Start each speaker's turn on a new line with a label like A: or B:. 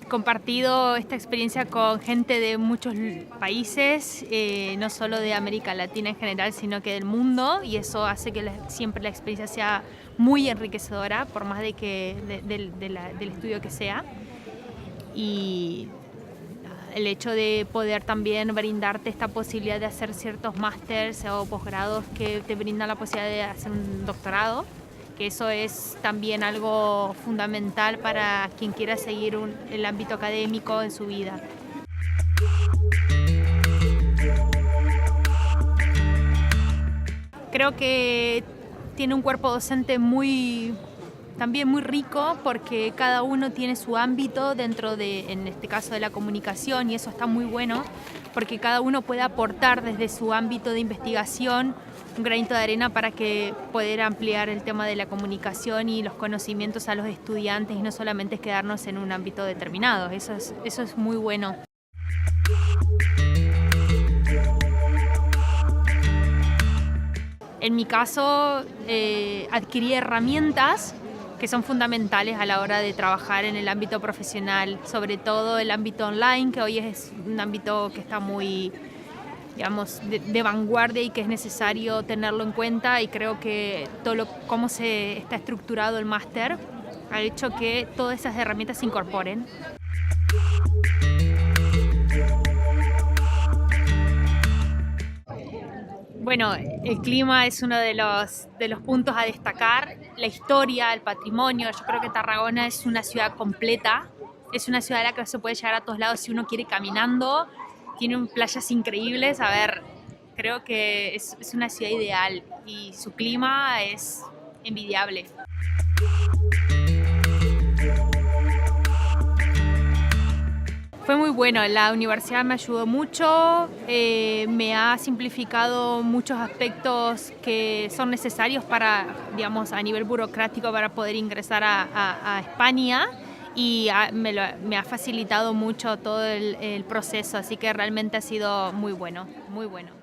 A: compartido esta experiencia con gente de muchos países, no solo de América Latina en general, sino que del mundo, y eso hace que siempre la experiencia sea muy enriquecedora, por más de que del estudio que sea. Y el hecho de poder también brindarte esta posibilidad de hacer ciertos másters o posgrados que te brindan la posibilidad de hacer un doctorado, que eso es también algo fundamental para quien quiera seguir el ámbito académico en su vida. Creo que tiene un cuerpo docente también muy rico, porque cada uno tiene su ámbito dentro de, en este caso, de la comunicación, y eso está muy bueno, porque cada uno puede aportar desde su ámbito de investigación un granito de arena para que poder ampliar el tema de la comunicación y los conocimientos a los estudiantes, y no solamente es quedarnos en un ámbito determinado. Eso es muy bueno. En mi caso, adquirí herramientas que son fundamentales a la hora de trabajar en el ámbito profesional, sobre todo el ámbito online, que hoy es un ámbito que está muy, digamos, de vanguardia y que es necesario tenerlo en cuenta, y creo que cómo se está estructurado el máster ha hecho que todas esas herramientas se incorporen. Bueno, el clima es uno de los puntos a destacar, la historia, el patrimonio. Yo creo que Tarragona es una ciudad completa, es una ciudad a la que se puede llegar a todos lados si uno quiere caminando, tiene playas increíbles. A ver, creo que es una ciudad ideal y su clima es envidiable. Fue muy bueno, la universidad me ayudó mucho, me ha simplificado muchos aspectos que son necesarios para, digamos, a nivel burocrático para poder ingresar a España, y me ha facilitado mucho todo el proceso, así que realmente ha sido muy bueno, muy bueno.